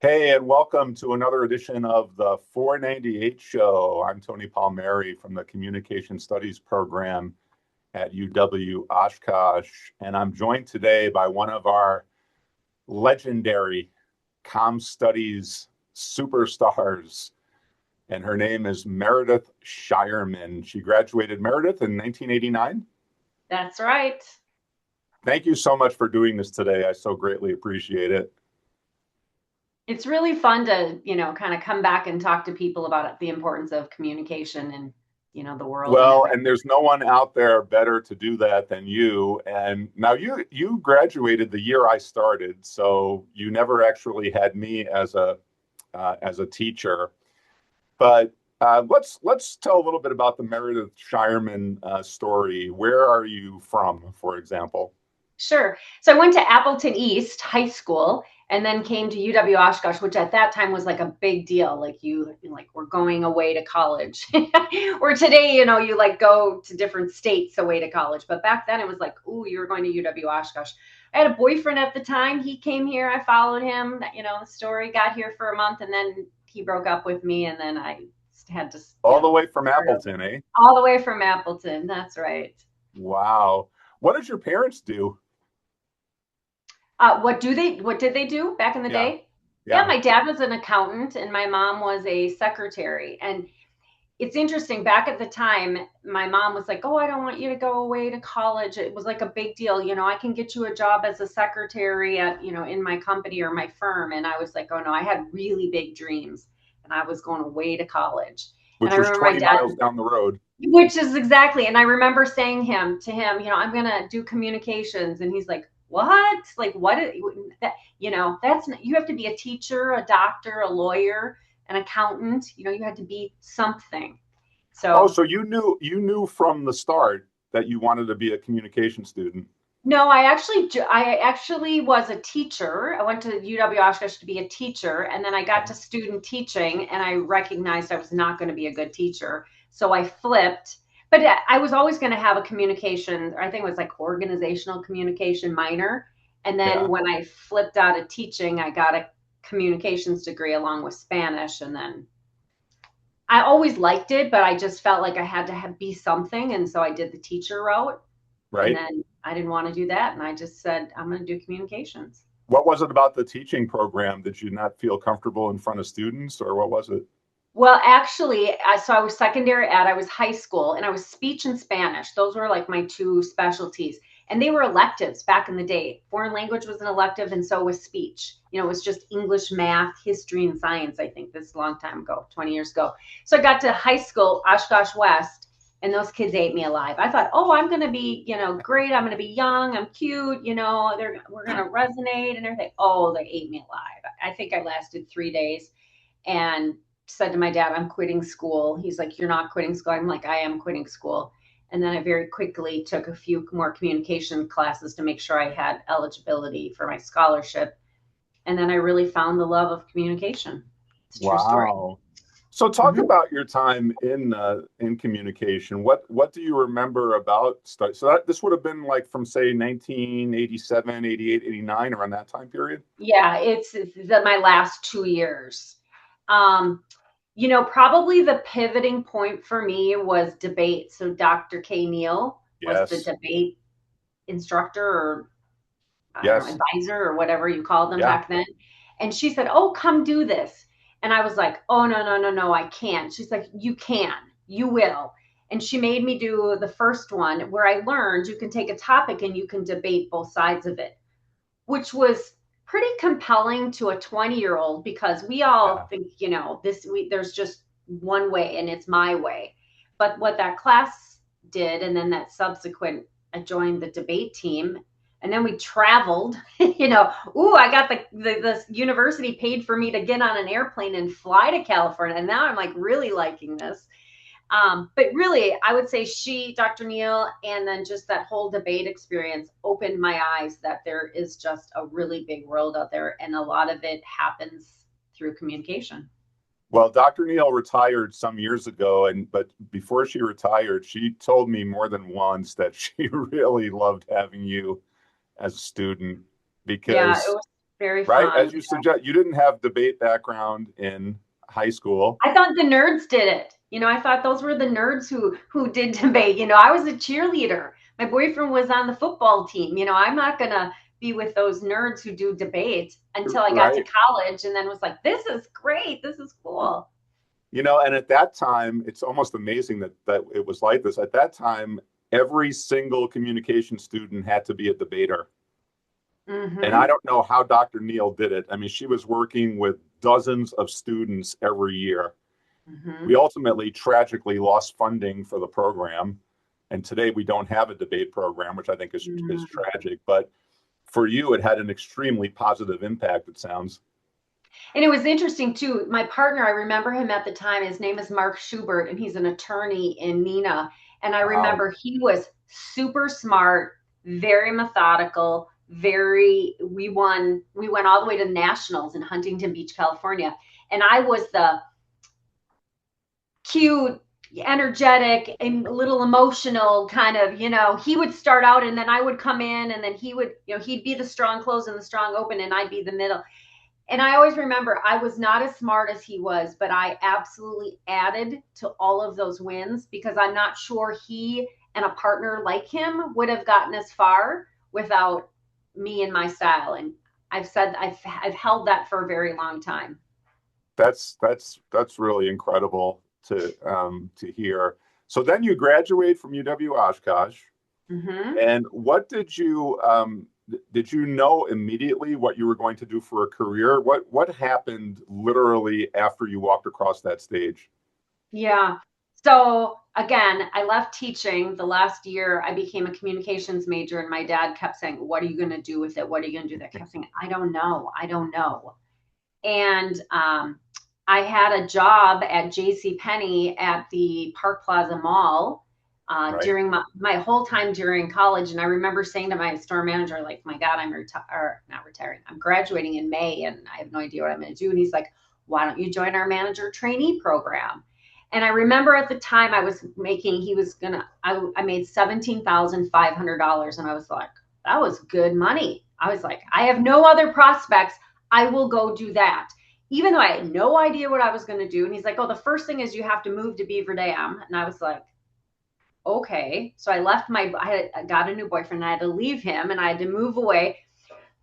Hey, and welcome to another edition of the 498 Show. I'm Tony Palmieri from the Communication Studies program at UW Oshkosh, and I'm joined today by one of our legendary comm studies superstars, and her name is Meredith Scheuermann. She graduated, Meredith, in 1989. That's right. Thank you so much for doing this today. I so greatly appreciate it. It's really fun to, kind of come back and talk to people about the importance of communication and, the world and Well, everything. and there's no one out there better to do that than you. And now you graduated the year I started, so you never actually had me as a teacher. But let's tell a little bit about the Meredith Scheuermann story. Where are you from, for example? Sure. So I went to Appleton East High School and then came to UW Oshkosh, which at that time was like a big deal. Like we're going away to college. Or today, you like go to different states away to college. But back then it was like, ooh, you're going to UW Oshkosh. I had a boyfriend at the time. He came here. I followed him. The story, got here for a month and then he broke up with me. And then I had to, All the way from start over. Appleton, eh? All the way from Appleton. That's right. Wow. What did your parents do? What did they do back in the Yeah, day? Yeah, yeah. my dad was an accountant and my mom was a secretary. And it's interesting, back at the time, my mom was like, "Oh, I don't want you to go away to college." It was like a big deal. I can get you a job as a secretary at, in my company or my firm. And I was like, "Oh no, I had really big dreams and I was going away to college." And Which I was remember my 20 dad, miles down the road. which is exactly. And I remember saying to him, I'm going to do communications. And he's like, what? Like, what? That, that's, you have to be a teacher, a doctor, a lawyer, an accountant. You had to be something. Oh, So so you knew from the start that you wanted to be a communication student. no, I actually was a teacher. I went to UW Oshkosh to be a teacher, and then I got to student teaching, and I recognized I was not going to be a good teacher, so I flipped. But I was always going to have a communication, I think it was like organizational communication minor. And then Yeah. when I flipped out of teaching, I got a communications degree along with Spanish, and then I always liked it, but I just felt like I had to be something, and so I did the teacher route. And Right. then I didn't want to do that. And I just said, I'm going to do communications. What was it about the teaching program? Did you not feel comfortable in front of students, or what was it? Well, actually, so I was secondary ed, I was high school, and I was speech and Spanish. Those were like my two specialties. And they were electives back in the day. Foreign language was an elective, and so was speech. It was just English, math, history, and science, I think, this is a long time ago, 20 years ago. So I got to high school, Oshkosh West, and those kids ate me alive. I thought, oh, I'm going to be, great. I'm going to be young. I'm cute. We're going to resonate and everything. Oh, they ate me alive. I think I lasted 3 days and said to my dad, I'm quitting school. He's like, you're not quitting school. I'm like, I am quitting school. And then I very quickly took a few more communication classes to make sure I had eligibility for my scholarship. And then I really found the love of communication. It's a true story. Wow. So talk Mhm. about your time in communication. What do you remember about study? So that this would have been like from say 1987, 88, 89, around that time period? Yeah, my last 2 years. Um, probably the pivoting point for me was debate. So Dr. K. Neal was the Yes. debate instructor, or I don't know, Yes. advisor, or whatever you called them Yeah. back then. And she said, "Oh, come do this." And I was like, "Oh, no, no, no, no, I can't." She's like, "You can, you will." And she made me do the first one where I learned you can take a topic and you can debate both sides of it, which was pretty compelling to a 20-year-old, because we all Yeah. think, there's just one way and it's my way. But what that class did, and then that subsequent, I joined the debate team, and then we traveled, ooh, I got the university paid for me to get on an airplane and fly to California. And now I'm like really liking this. But really, I would say Dr. Neal, and then just that whole debate experience opened my eyes that there is just a really big world out there, and a lot of it happens through communication. Well, Dr. Neal retired some years ago, and but before she retired, she told me more than once that she really loved having you as a student Yeah, it because was Very right? fun. As you suggest, you didn't have debate background in high school. I thought the nerds did it. I thought those were the nerds who did debate. I was a cheerleader. My boyfriend was on the football team. I'm not gonna be with those nerds who do debate until I got to Right. college and then was like, this is great. This is cool. And at that time, it's almost amazing that it was like this. At that time, every single communication student had to be a debater. And I Mm-hmm. don't know how Dr. Neal did it. I mean, she was working with dozens of students every year. Mm-hmm. We ultimately tragically lost funding for the program. And today we don't have a debate program, which I think is Mm-hmm. tragic. But for you, it had an extremely positive impact, it sounds. And it was interesting too. My partner, I remember him at the time. His name is Mark Schubert, and he's an attorney in Neenah. And I Wow. remember he was super smart, very methodical, we went all the way to nationals in Huntington Beach, California. And I was the cute, energetic, and a little emotional kind of, he would start out and then I would come in and then he would, he'd be the strong close and the strong open and I'd be the middle. And I always remember I was not as smart as he was, but I absolutely added to all of those wins because I'm not sure he and a partner like him would have gotten as far without me and my style. And I've held that for a very long time. That's really incredible to hear. So then you graduate from UW Oshkosh, Mm-hmm. and what did you know immediately what you were going to do for a career? What happened literally after you walked across that stage? Yeah. So again, I left teaching the last year. I became a communications major, and my dad kept saying, "What are you going to do with it? What are you going to do?" That kept saying, "I don't know. I don't know." And I had a job at J.C. Penney at the Park Plaza Mall Right. during my whole time during college. And I remember saying to my store manager, like, "My God, not retiring. I'm graduating in May, and I have no idea what I'm going to do." And he's like, "Why don't you join our manager trainee program?" And I remember at the time I made $17,500, and I was like, that was good money. I was like, I have no other prospects. I will go do that. Even though I had no idea what I was going to do. And he's like, "Oh, the first thing is you have to move to Beaver Dam." And I was like, okay. So I got a new boyfriend and I had to leave him and I had to move away.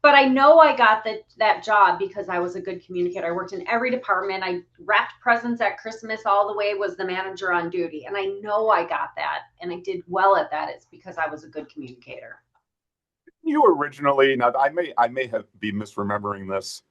But I know I got that job because I was a good communicator. I worked in every department. I wrapped presents at Christmas all the way, was the manager on duty. And I know I got that and I did well at that. It's because I was a good communicator. You originally, now I may have be misremembering this.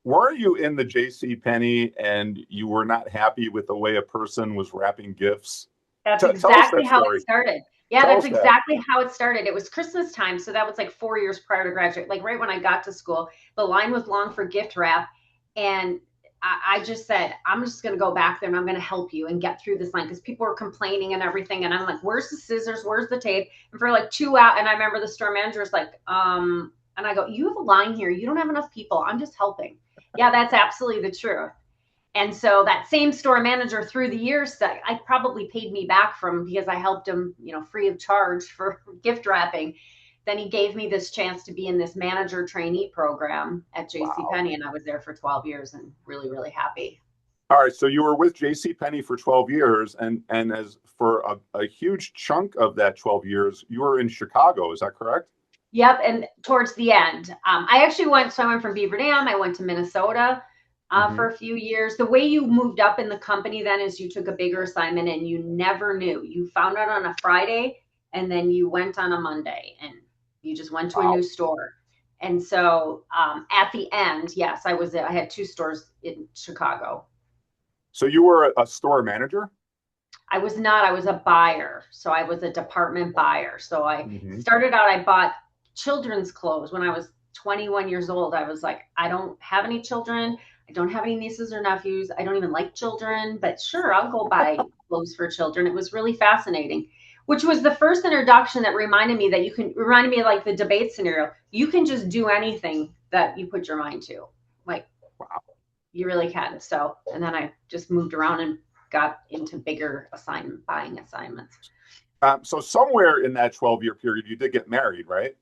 Were you in the J.C. Penney and you were not happy with the way a person was wrapping gifts? That's Tell us exactly that how it story. started. Yeah, Tell that's us that. exactly how it started. It was Christmas time, so that was like 4 years prior to graduate. Like right when I got to school, the line was long for gift wrap, and I just said, "I'm just going to go back there and I'm going to help you and get through this line," because people were complaining and everything. And I'm like, "Where's the scissors? Where's the tape?" And for like 2 hours, and I remember the store manager was like, and I go, "You have a line here. You don't have enough people. I'm just helping." Yeah, that's absolutely the truth. And so that same store manager through the years that I probably paid me back from because I helped him, free of charge for gift wrapping. Then he gave me this chance to be in this manager trainee program at JC Wow. Penney, and I was there for 12 years and really, really happy. All right, so you were with J.C. Penney for 12 years, and as for a huge chunk of that 12 years, you were in Chicago. Is that correct? Yep. And towards the end, so I went from Beaver Dam, I went to Minnesota Hmm. for a few years. The way you moved up in the company then is you took a bigger assignment and you never knew. You found out on a Friday and then you went on a Monday and you just went to a new Wow. store. And so at the end, yes, I had two stores in Chicago. So you were a store manager? I was not, I was a buyer. So I was a department buyer. So I Hmm. started out, I bought children's clothes when I was 21 years old. I was like, I don't have any children. I don't have any nieces or nephews. I don't even like children, but sure, I'll go buy clothes for children. It was really fascinating, which was the first introduction that reminded me of like the debate scenario. You can just do anything that you put your mind to. Like, Wow. you really can. So, and then I just moved around and got into bigger buying assignments. So somewhere in that 12-year period, you did get married, right?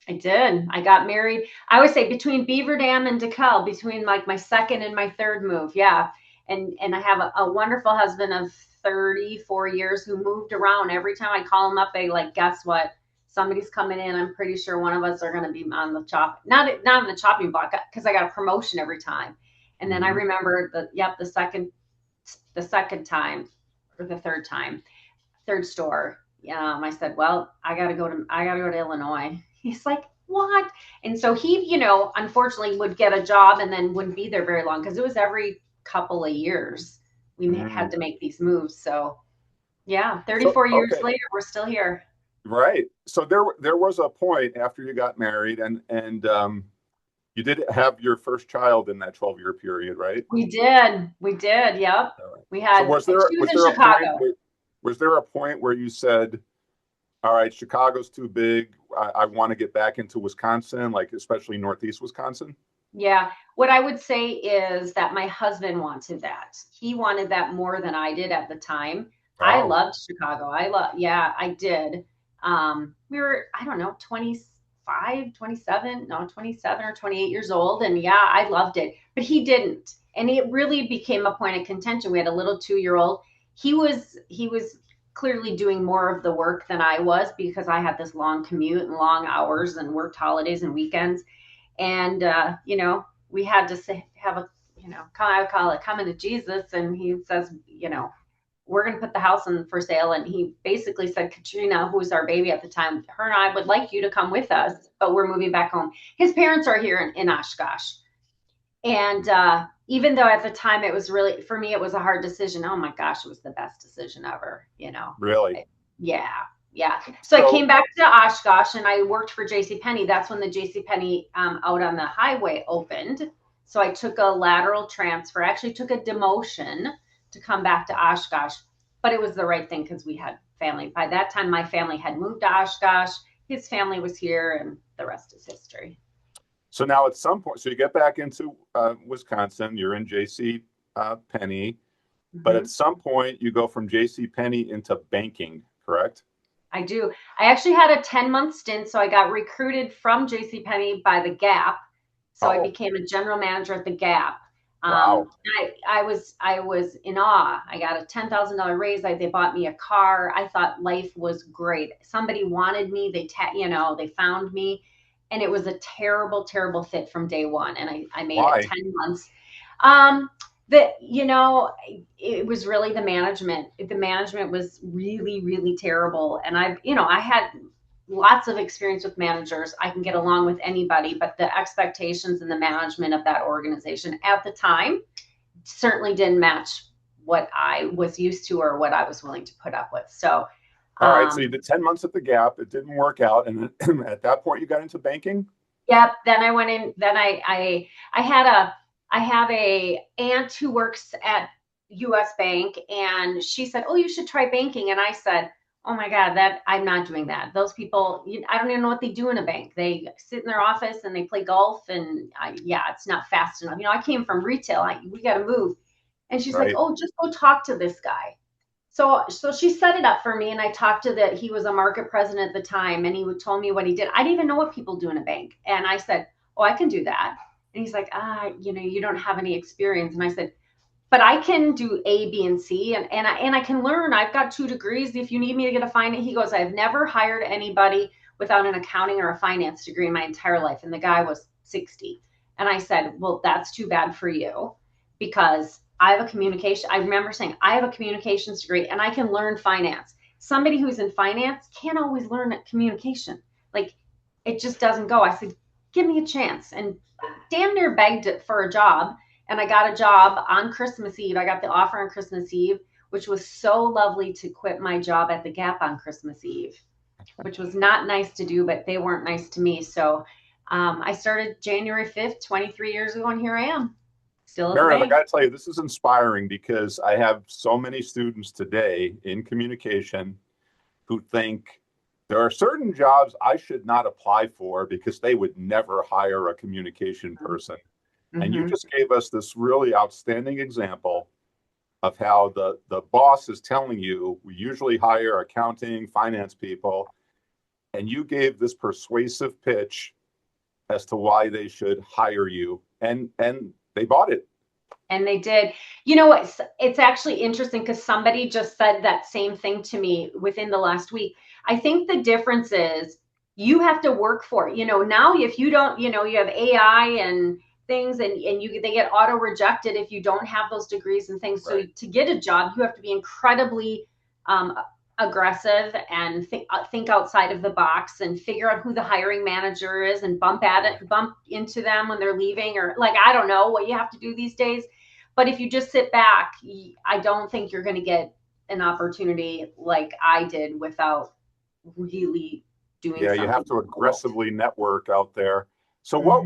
I did. I got married. I would say between Beaver Dam and DeKalb, between like my second and my third move. Yeah. And I have a wonderful husband of 34 years who moved around. Every time I call him up, they like, guess what? Somebody's coming in. I'm pretty sure one of us are going to be on the not on the chopping block because I got a promotion every time. And then I Mhm. remember the second time or the third time, third store. I said, well, I gotta go to Illinois. He's like, what? And so he, unfortunately would get a job and then wouldn't be there very long because it was every couple of years we had Mm. to make these moves. So yeah, So, 34 years okay, later, we're still here. right. So there was a point after you got married, and you did have your first child in that 12-year period, right? We did. We did. Yep. All right. We So had, she was was in there a point Chicago. was there a point where you said, all right, Chicago's too big. I want to get back into Wisconsin, like especially Northeast Wisconsin? Yeah. What I would say is that my husband wanted that. He wanted that more than I did at the time. I Oh, loved Chicago. Yeah, I did. We were, I don't know, 25, 27, no, 27 or 28 years old. And yeah, I loved it, but he didn't. And it really became a point of contention. We had a little 2-year old. He was clearly doing more of the work than I was because I had this long commute and long hours and worked holidays and weekends, and we had to have a, I would call it coming to Jesus. And he says, we're going to put the house on for sale. And he basically said, Katrina, who was our baby at the time, her and I would like you to come with us, but we're moving back home. His parents are here in Oshkosh. And even though at the time it was really, for me, it was a hard decision. Oh my gosh, it was the best decision ever. really? Yeah, yeah. So I So, came back to Oshkosh and I worked for J.C. Penney. That's when the J.C. Penney out on the highway opened. So I took a lateral transfer. I actually took a demotion to come back to Oshkosh, but it was the right thing because we had family. By that time, my family had moved to Oshkosh. His family was here, and the rest is history. so now at some point, so you get back into Wisconsin, you're in J.C. Penney, but at Mhm. some point you go from J.C. Penney into banking, correct? I do. I actually had a 10-month stint, so I got recruited from JCPenney by the Gap. So I Oh, became a general manager at the Gap. wow. I was in awe. I got a $10,000 raise. They bought me a car. I thought life was great. Somebody wanted me. They found me, and it was a terrible, terrible fit from day one. And I made it Why? 10 months. Um, that it was really the management. The management was really, really terrible. And I had lots of experience with managers. I can get along with anybody, but the expectations and the management of that organization at the time certainly didn't match what I was used to or what I was willing to put up with. So, All right, so you um, did 10 months at the Gap. It didn't work out. And then at that point, you got into banking? yep. Then I went in. Then I had a I have a aunt who works at U.S. Bank, and she said, "Oh, you should try banking." And I said, "Oh my God, that I'm not doing that. Those people, I don't even know what they do in a bank. They sit in their office and they play golf, and yeah, it's not fast enough. I came from retail. We got to move." And she's like, Right, "Oh, just go talk to this guy." So she set it up for me, and I talked to that. He was a market president at the time, and he would told me what he did. I didn't even know what people do in a bank, and I said, "Oh, I can do that." And he's like, you don't have any experience. And I said, "But I can do A, B, and C, and I can learn. I've got 2 degrees. If you need me to get a finance," he goes, "I've never hired anybody without an accounting or a finance degree in my entire life." And the guy was 60. And I said, "Well, that's too bad for you because I remember saying, I have a communications degree and I can learn finance. Somebody who's in finance can't always learn communication. Like, it just doesn't go." I said, "Give me a chance." And damn near begged it for a job. And I got a job on Christmas Eve. I got the offer on Christmas Eve, which was so lovely to quit my job at the Gap on Christmas Eve, which was not nice to do, but they weren't nice to me. So I started January 5th, 23 years ago, and here I am, still at the Meredith, I bank. got to tell you, this is inspiring because I have so many students today in communication who think there are certain jobs I should not apply for because they would never hire a communication person. And you Mm-hmm. just gave us this really outstanding example of how the boss is telling you we usually hire accounting, finance people. and you gave this persuasive pitch as to why they should hire you, and they bought it. And they did. You know what? It's actually interesting because somebody just said that same thing to me within the last week. I think the difference is you have to work for it. Now if you don't, you have AI and things, and they get auto rejected if you don't have those degrees and things. Right. So to get a job, you have to be incredibly aggressive and think outside of the box and figure out who the hiring manager is and bump into them when they're leaving, or I don't know what you have to do these days. But if you just sit back, I don't think you're going to get an opportunity like I did without really doing something. You have to aggressively network out there. So what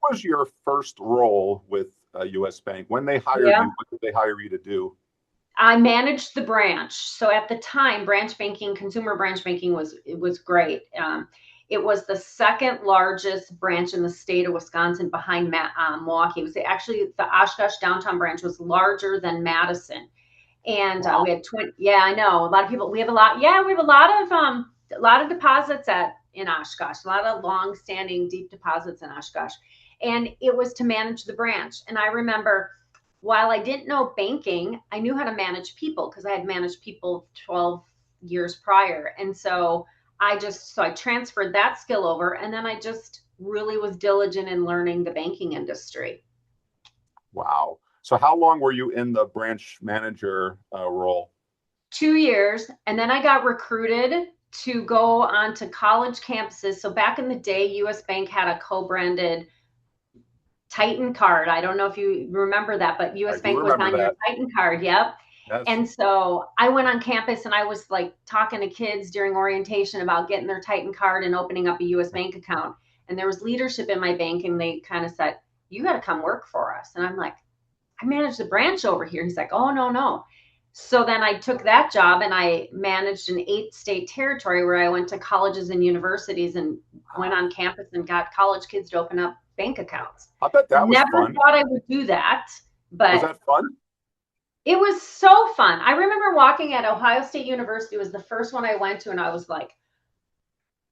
was your first role with US Bank? When they hired you, what did they hire you to do? I managed the branch. So at the time, consumer branch banking was great. It was the second largest branch in the state of Wisconsin behind Milwaukee. It was actually the Oshkosh downtown branch was larger than Madison. And we had 20. Yeah, I know. A lot of people. We have a lot. Yeah, we have a lot of deposits in Oshkosh. A lot of long-standing deep deposits in Oshkosh. And it was to manage the branch. And I remember, while I didn't know banking, I knew how to manage people because I had managed people 12 years prior. And so I transferred that skill over, and then I just really was diligent in learning the banking industry. Wow. So how long were you in the branch manager role? 2 years. And then I got recruited to go on to college campuses. So back in the day, US Bank had a co-branded Titan card. I don't know if you remember that, but US Bank was on your Titan card. Yep. Yes. And so I went on campus and I was talking to kids during orientation about getting their Titan card and opening up a US Bank account. And there was leadership in my bank, and they kind of said, "You got to come work for us." And I'm like, "I manage the branch over here." He's like, "Oh, no." So then I took that job and I managed an 8-state territory where I went to colleges and universities and went on campus and got college kids to open up bank accounts. I bet that was fun. Never thought I would do that, but was that fun? It was so fun. I remember walking at Ohio State University. It was the first one I went to, and I was like,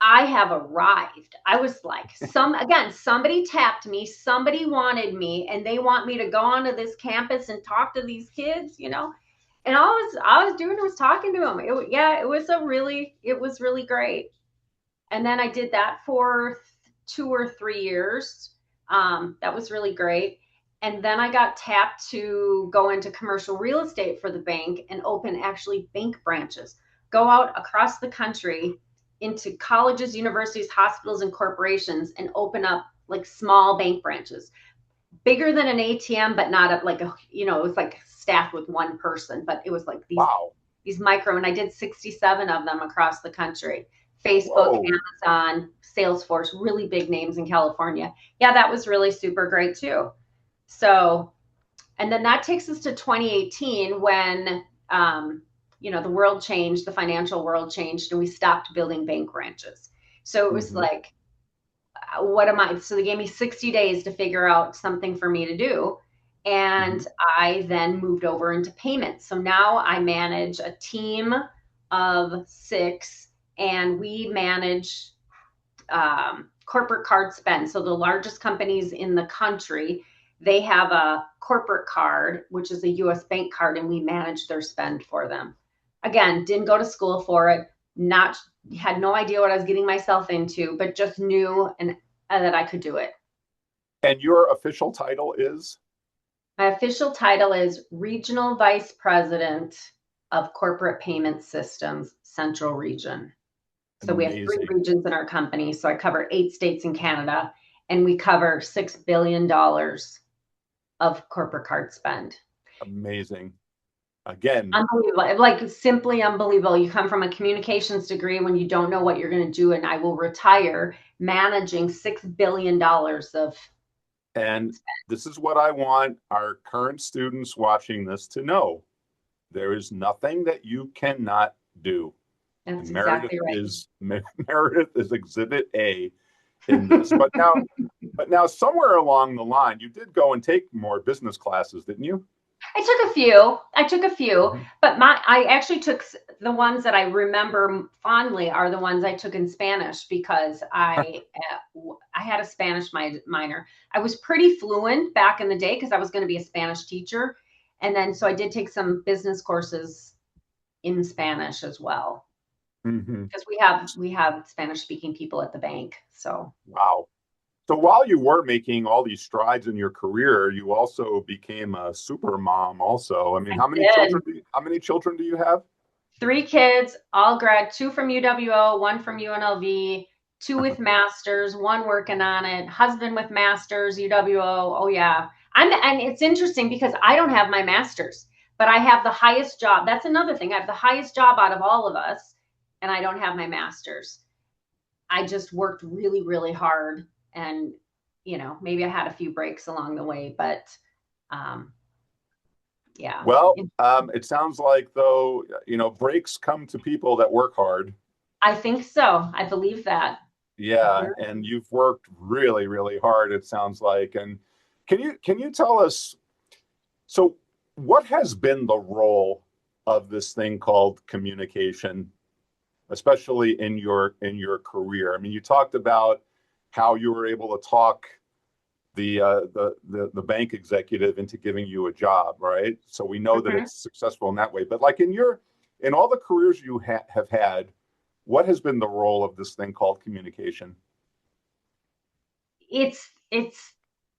I have arrived. I was like, somebody tapped me, somebody wanted me, and they want me to go onto this campus and talk to these kids, And all I was doing was talking to them. It was really great. And then I did that for 2 or 3 years. That was really great. And then I got tapped to go into commercial real estate for the bank and open actually bank branches, go out across the country into colleges, universities, hospitals, and corporations and open up small bank branches, bigger than an ATM, but not it was staffed with one person, but it was these micro, and I did 67 of them across the country. Facebook, Amazon, Salesforce, really big names in California. Yeah, that was really super great too. So, and then that takes us to 2018 when, the world changed, the financial world changed, and we stopped building bank branches. So it was what am I? So they gave me 60 days to figure out something for me to do. And I then moved over into payments. So now I manage a team of 6, and we manage corporate card spend. So the largest companies in the country, they have a corporate card, which is a US Bank card, and we manage their spend for them. Again, didn't go to school for it, had no idea what I was getting myself into, but just knew that I could do it. And your official title is? My official title is Regional Vice President of Corporate Payment Systems, Central Region. So we have 3 regions in our company. So I cover 8 states in Canada, and we cover $6 billion of corporate card spend. Amazing. Again, unbelievable, simply unbelievable. You come from a communications degree when you don't know what you're going to do, and I will retire managing $6 billion of. And this is what I want our current students watching this to know. There is nothing that you cannot do. That's exactly right. Meredith is Exhibit A in this. But now somewhere along the line, you did go and take more business classes, didn't you? I took a few, but I actually took the ones that I remember fondly are the ones I took in Spanish because I had a Spanish minor. I was pretty fluent back in the day because I was going to be a Spanish teacher, and then so I did take some business courses in Spanish as well Hmm. because we have Spanish speaking people at the bank. So Wow. So while you were making all these strides in your career, you also became a super mom also. I mean, I did. how many children do you have? 3 kids, all grad, two from UWO, one from UNLV, two with masters, one working on it, husband with masters, UWO. Oh yeah. And it's interesting because I don't have my masters, but I have the highest job. That's another thing. I have the highest job out of all of us, and I don't have my masters. I just worked really, really hard, and maybe I had a few breaks along the way, but um, yeah. Well, it sounds like though, breaks come to people that work hard. I think so. I believe that. Yeah, and you've worked really, really hard, it sounds like. And can you tell us, so what has been the role of this thing called communication, especially in your career? I mean, you talked about how you were able to talk the bank executive into giving you a job, right? So we know that Mhm. it's successful in that way. But like in all the careers you have had, what has been the role of this thing called communication? It's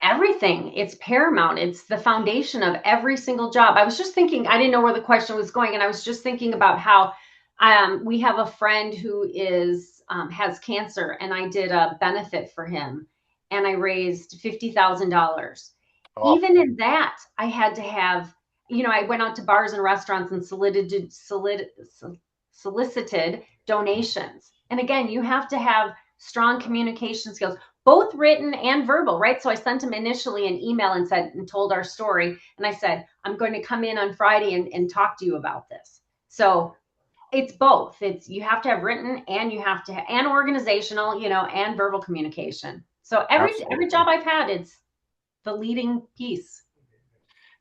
everything. It's paramount. It's the foundation of every single job. I was just thinking, I didn't know where the question was going, and I was just thinking about how we have a friend who is has cancer, and I did a benefit for him, and I raised $50,000. Oh, Even in that, I had to have, I went out to bars and restaurants and solicited donations. And again, you have to have strong communication skills, both written and verbal, right? So I sent him initially an email and told our story. And I said, I'm going to come in on Friday and talk to you about this. So it's both. It's you have to have written and you have to and organizational, and verbal communication. So every absolutely. job I've had, it's the leading piece.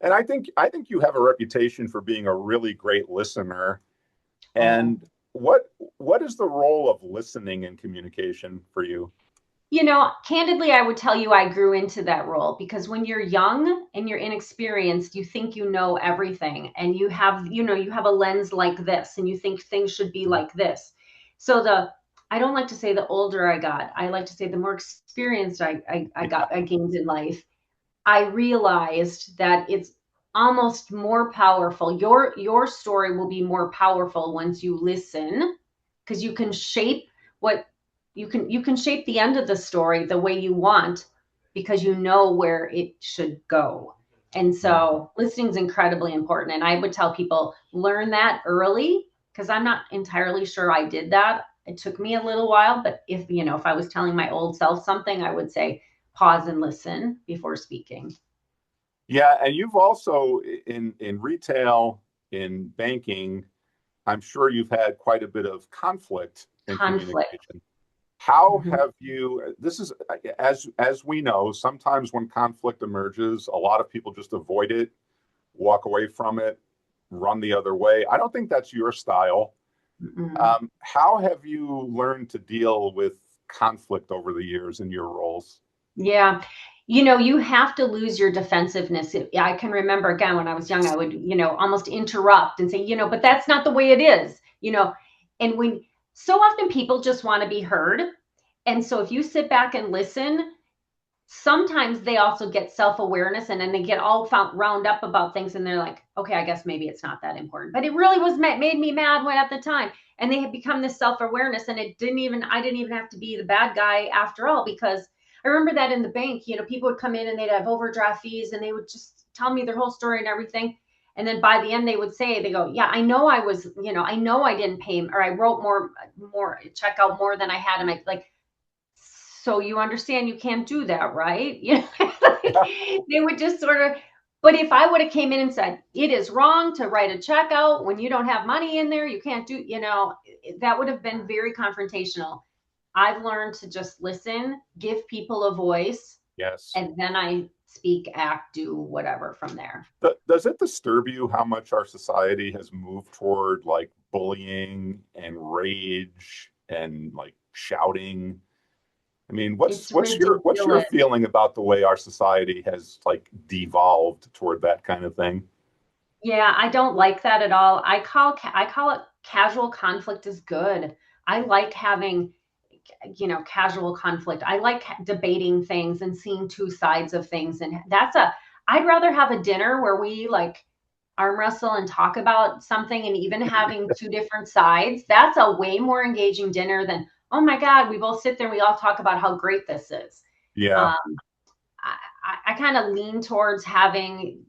And I think you have a reputation for being a really great listener. Oh, And what is the role of listening in communication for you? Candidly, I would tell you I grew into that role because when you're young and you're inexperienced, you think you know everything and you have a lens like this and you think things should be like this. So I don't like to say the older I got, I like to say the more experienced I gained in life. I realized that it's almost more powerful. Your story will be more powerful once you listen because you can shape what you can shape the end of the story the way you want because you know where it should go. And so listening is incredibly important. And I would tell people learn that early because I'm not entirely sure I did that. It took me a little while, but if I was telling my old self something, I would say pause and listen before speaking. Yeah, and you've also in retail, in banking, I'm sure you've had quite a bit of conflict in Conflict. communication. How Mhm. have you, this is, as we know, sometimes when conflict emerges, a lot of people just avoid it, walk away from it, run the other way. I don't think that's your style. Mm-mm. How have you learned to deal with conflict over the years in your roles? Yeah. You have to lose your defensiveness. I can remember again when I was young, I would, almost interrupt and say, but that's not the way it is. And when so often people just want to be heard. And so if you sit back and listen, sometimes they also get self-awareness and then they get all found round up about things and they're like, okay, I guess maybe it's not that important. But it really was made me mad when at the time. And they had become this self-awareness and I didn't even have to be the bad guy after all because I remember that in the bank, people would come in and they'd have overdraft fees and they would just tell me their whole story and everything. And then by the end they would say, they go, yeah, I know I know I didn't pay or I wrote check out more than I had. And I like, so you understand you can't do that, right? Like, they would just sort of, but if I would have came in and said, it is wrong to write a check out when you don't have money in there, you can't that would have been very confrontational. I've learned to just listen, give people a voice, Yes. and then I speak, act, do whatever from there. Does it disturb you how much our society has moved toward like bullying and rage and like shouting. I mean, It's what's your ridiculous. feeling about the way our society has like devolved toward that kind of thing? Yeah, I don't like that at all. I call it casual conflict is good. I like having, casual conflict. I like debating things and seeing two sides of things. And I'd rather have a dinner where we like arm wrestle and talk about something and even having two different sides. That's a way more engaging dinner than, oh my God, we both sit there and we all talk about how great this is. Yeah, Um, I kind of lean towards having,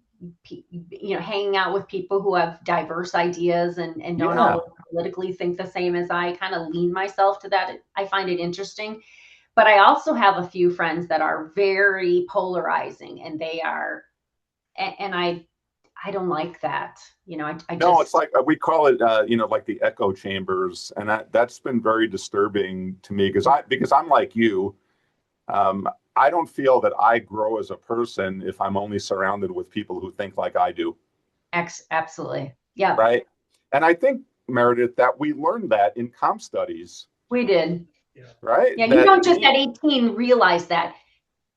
hanging out with people who have diverse ideas and don't yeah. always politically think the same as I. Kind of lean myself to that. I find it interesting. But I also have a few friends that are very polarizing, and they are, and I don't like that. I No, it's just, like we call it, like the echo chambers, and that's been very disturbing to me because I'm like you. I don't feel that I grow as a person if I'm only surrounded with people who think like I do, absolutely. Yeah, right? And I think, Meredith, that we learned that in comp studies, we did. right? Yeah, you That don't just at 18 realize that.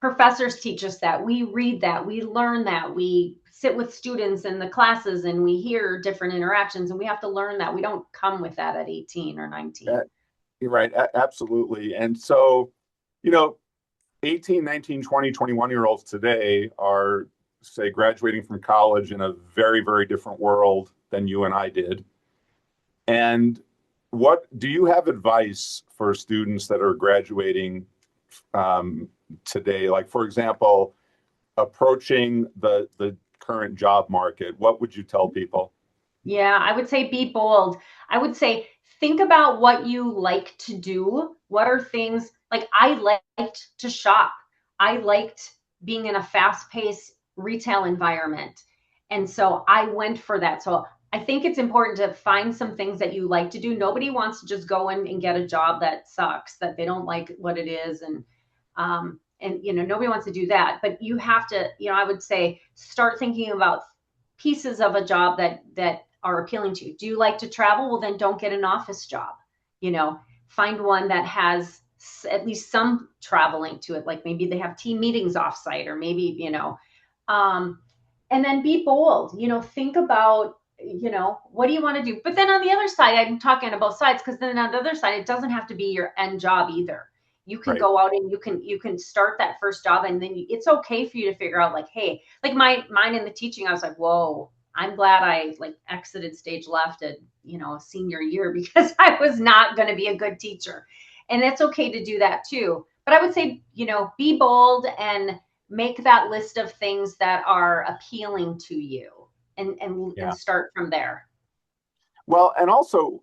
Professors teach us that. We read that. We learn that. We sit with students in the classes and we hear different interactions, and we have to learn that. We don't come with that at 18 or 19. you're right, absolutely. And so, you know, 18, 19, 20, 21 year olds today are, say, graduating from college in a very, very different world than you and I did. And what do you have advice for students that are graduating today? Like, for example, approaching the current job market, what would you tell people? Yeah, I would say be bold. I would say think about what you like to do. What are things like I liked to shop. I liked being in a fast-paced retail environment. And so I went for that. So I think it's important to find some things that you like to do. Nobody wants to just go in and get a job that sucks, that they don't like what it is. And nobody wants to do that. But you have to, I would say start thinking about pieces of a job that are appealing to you. Do you like to travel? Well, then don't get an office job. Find one that has at least some traveling to it. Like maybe they have team meetings offsite, or maybe, um, and then be bold. Think about, what do you want to do? But then on the other side, I'm talking about both sides, because then on the other side, it doesn't have to be your end job either. You can Right. go out and you can start that first job, and then it's okay for you to figure out, like, hey, like mine in the teaching, I was like, whoa, I'm glad I like exited stage left at, senior year, because I was not going to be a good teacher. And it's okay to do that too. But I would say, be bold and make that list of things that are appealing to you, and Yeah. start from there. Well, and also,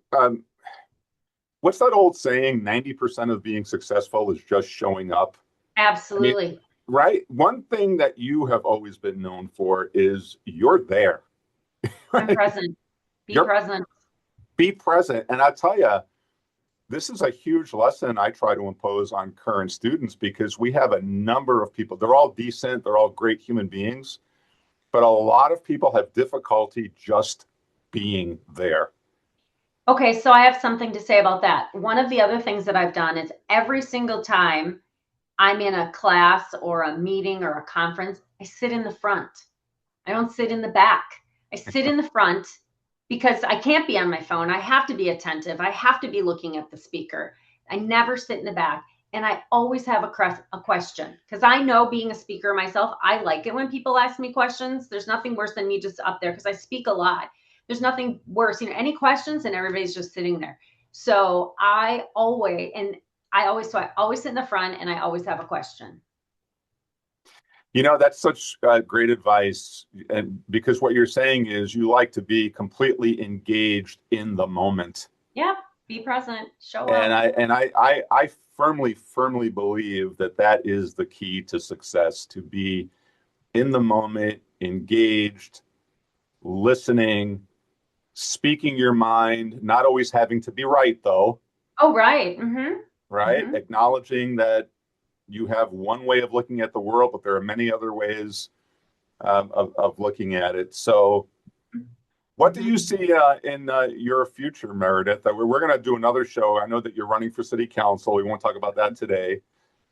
what's that old saying? 90% of being successful is just showing up. I mean, Absolutely. right? One thing that you have always been known for is you're there. I'm Right? present. Be You're present. be present. And I'll tell you, this is a huge lesson I try to impose on current students because we have a number of people. They're all decent, they're all great human beings, but a lot of people have difficulty just being there. Okay, so I have something to say about that. One of the other things that I've done is every single time I'm in a class or a meeting or a conference, I sit in the front. I don't sit in the back. I sit in the front because I can't be on my phone. I have to be attentive. I have to be looking at the speaker. I never sit in the back. And I always have a question, because I know, being a speaker myself, I like it when people ask me questions. There's nothing worse than me just up there, because I speak a lot. There's nothing worse, any questions, and everybody's just sitting there. So so I always sit in the front, and I always have a question. That's such great advice. And because what you're saying is you like to be completely engaged in the moment. Yeah, be present, show And up. I firmly, firmly believe that that is the key to success, to be in the moment, engaged, listening, speaking your mind, not always having to be right, though, Oh, right. Mm-hmm. right? Mm-hmm. Acknowledging that you have one way of looking at the world, but there are many other ways of looking at it. So, What do you Mhm. see in your future, Meredith? We're going to do another show. I know that you're running for city council. We won't talk about that today.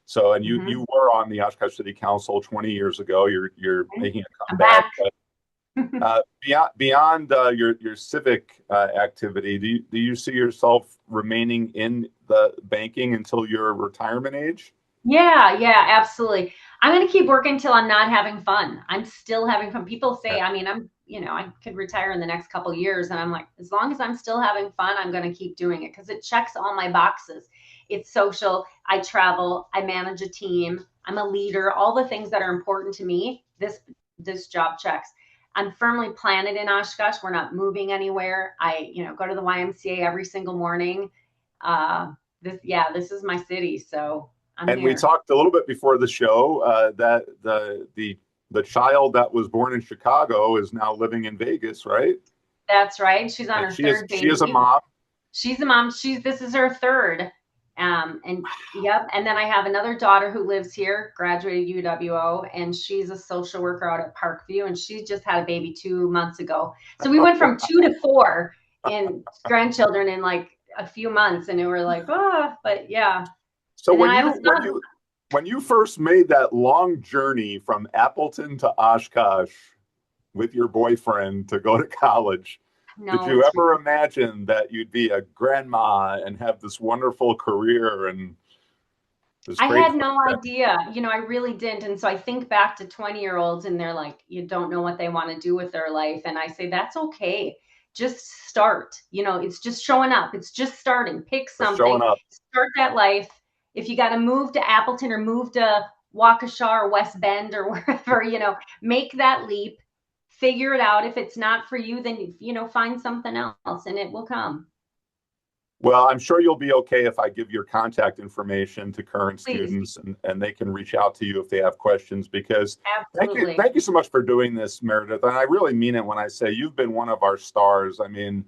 So, and you Mhm. were on the Oshkosh City Council 20 years ago. You're making a I'm comeback. back. But beyond your civic activity, do you see yourself remaining in the banking until your retirement age? Yeah, yeah, absolutely. I'm going to keep working till I'm not having fun. I'm still having fun. People say, I mean, I could retire in the next couple years, and I'm like, as long as I'm still having fun, I'm going to keep doing it because it checks all my boxes. It's social. I travel. I manage a team. I'm a leader. All the things that are important to me. This job checks. I'm firmly planted in Oshkosh. We're not moving anywhere. I, go to the YMCA every single morning. Uh, this is my city, so I'm And we here. talked a little bit before the show that the child that was born in Chicago is now living in Vegas, right? That's right. She's on And her third she is a baby. mom. She's a mom. This is her third. And yep. And then I have another daughter who lives here, graduated UWO, and she's a social worker out at Parkview, and she just had a baby 2 months ago. So we went from 2 to 4 in grandchildren in like a few months, and we were like, but yeah. So And then I have a son. when you first made that long journey from Appleton to Oshkosh with your boyfriend to go to college, did No, you it's ever imagine that you'd be a grandma and have this wonderful career and this I great had no idea. I really didn't. And so I think back to 20-year-olds and they're like, you don't know what they want to do with their life. And I say, that's okay. Just start. It's just showing up. It's just starting. Pick for showing something, up? start that life. If you got to move to Appleton or move to Waukesha or West Bend or wherever, make that leap, figure it out. If it's not for you, then, find something else and it will come. Well, I'm sure you'll be okay if I give your contact information to current Please. students and they can reach out to you if they have questions because Absolutely. thank you so much for doing this, Meredith. And I really mean it when I say you've been one of our stars. I mean,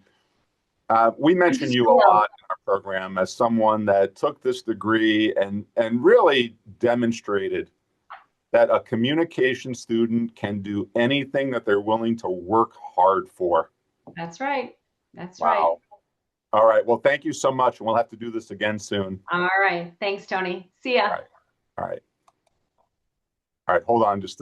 we I'm mention just you a thrilled. lot in our program as someone that took this degree and really demonstrated that a communication student can do anything that they're willing to work hard for. That's right. That's right. Wow. All right. Well, thank you so much. And we'll have to do this again soon. All right. Thanks, Tony. See ya. All right. All right. All right. Hold on just